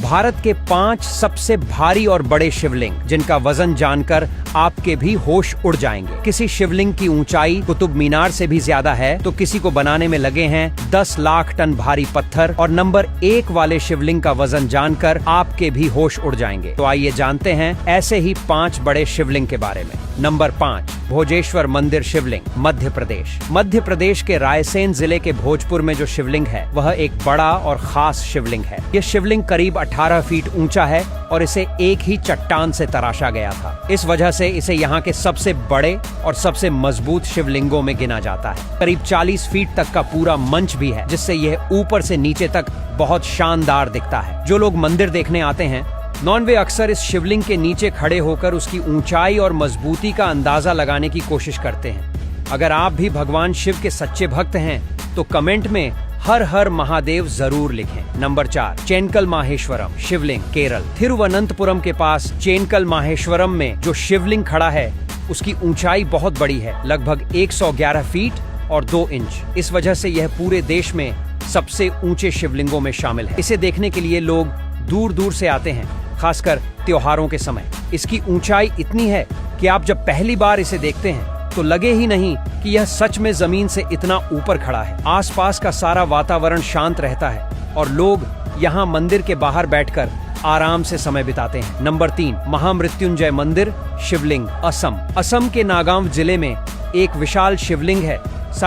भारत के 5 सबसे भारी और बड़े शिवलिंग, जिनका वजन जानकर आपके भी होश उड़ जाएंगे। किसी शिवलिंग की ऊंचाई कुतुब मीनार से भी ज्यादा है, तो किसी को बनाने में लगे हैं 10 लाख टन भारी पत्थर। और नंबर 1 वाले शिवलिंग का वजन जानकर आपके भी होश उड़ जाएंगे। तो आइए जानते हैं ऐसे ही 5 बड़े शिवलिंग के बारे में। नंबर 5, भोजेश्वर मंदिर शिवलिंग, मध्य प्रदेश। मध्य प्रदेश के रायसेन जिले के भोजपुर में जो शिवलिंग है वह एक बड़ा और खास शिवलिंग है। यह शिवलिंग करीब 18 फीट ऊंचा है और इसे एक ही चट्टान से तराशा गया था। इस वजह से इसे यहाँ के सबसे बड़े और सबसे मजबूत शिवलिंगों में गिना जाता है। करीब 40 फीट तक का पूरा मंच भी है, जिससे यह ऊपर से नीचे तक बहुत शानदार दिखता है। जो लोग मंदिर देखने आते हैं वे अक्सर इस शिवलिंग के नीचे खड़े होकर उसकी ऊंचाई और मजबूती का अंदाजा लगाने की कोशिश करते हैं। अगर आप भी भगवान शिव के सच्चे भक्त हैं तो कमेंट में हर हर महादेव जरूर लिखें। नंबर 4, चेनकल माहेश्वरम शिवलिंग, केरल। थिरुवनंतपुरम के पास चेनकल माहेश्वरम में जो शिवलिंग खड़ा है उसकी ऊंचाई बहुत बड़ी है, लगभग 111 फीट और 2 इंच। इस वजह से यह पूरे देश में सबसे ऊंचे शिवलिंगों में शामिल है। इसे देखने के लिए लोग दूर दूर से आते हैं, खासकर त्योहारों के समय। इसकी ऊंचाई इतनी है कि आप जब पहली बार इसे देखते हैं तो लगे ही नहीं कि यह सच में जमीन से इतना ऊपर खड़ा है। आसपास का सारा वातावरण शांत रहता है और लोग यहाँ मंदिर के बाहर बैठकर आराम से समय बिताते हैं। नंबर 3, महामृत्युंजय मंदिर शिवलिंग, असम। असम के नागांव जिले में एक विशाल शिवलिंग है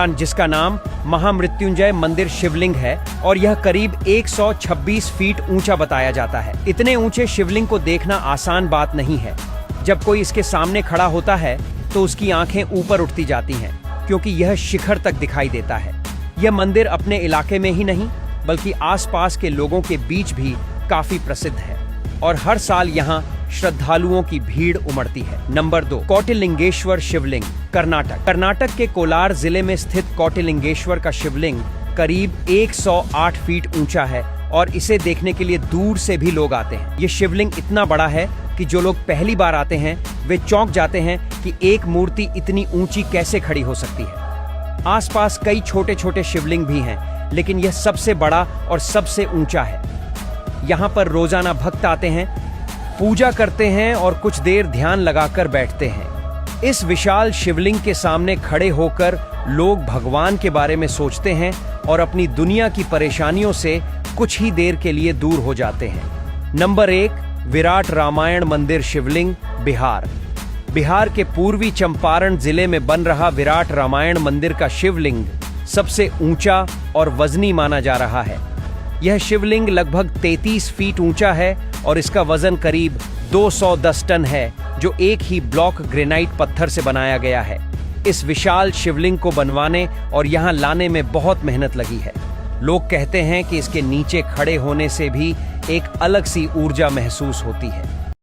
जिसका नाम महामृत्युंजय मंदिर शिवलिंग है और यह करीब 126 फीट ऊंचा बताया जाता है। इतने ऊंचे शिवलिंग को देखना आसान बात नहीं है। जब कोई इसके सामने खड़ा होता है तो उसकी आंखें ऊपर उठती जाती हैं, क्योंकि यह शिखर तक दिखाई देता है। यह मंदिर अपने इलाके में ही नहीं बल्कि आसपास के लोगों के बीच भी काफी प्रसिद्ध है और हर साल यहाँ श्रद्धालुओं की भीड़ उमड़ती है। नंबर 2, कोटिलिंगेश्वर शिवलिंग, कर्नाटक। कर्नाटक के कोलार जिले में स्थित कोटिलिंगेश्वर का शिवलिंग करीब 108 फीट ऊंचा है और इसे देखने के लिए दूर से भी लोग आते हैं। ये शिवलिंग इतना बड़ा है कि जो लोग पहली बार आते हैं वे चौंक जाते हैं कि एक मूर्ति इतनी ऊंची कैसे खड़ी हो सकती है। आसपास कई छोटे छोटे शिवलिंग भी हैं, लेकिन यह सबसे बड़ा और सबसे ऊंचा है। यहाँ पर रोजाना भक्त आते हैं, पूजा करते हैं और कुछ देर ध्यान लगाकर बैठते हैं। इस विशाल शिवलिंग के सामने खड़े होकर लोग भगवान के बारे में सोचते हैं और अपनी दुनिया की परेशानियों से कुछ ही देर के लिए दूर हो जाते हैं। नंबर 1, विराट रामायण मंदिर शिवलिंग, बिहार। बिहार के पूर्वी चंपारण जिले में बन रहा विराट रामायण मंदिर का शिवलिंग सबसे ऊंचा और वजनी माना जा रहा है। यह शिवलिंग लगभग 33 फीट ऊंचा है और इसका वजन करीब 210 टन है, जो एक ही ब्लॉक ग्रेनाइट पत्थर से बनाया गया है। इस विशाल शिवलिंग को बनवाने और यहाँ लाने में बहुत मेहनत लगी है। लोग कहते हैं कि इसके नीचे खड़े होने से भी एक अलग सी ऊर्जा महसूस होती है।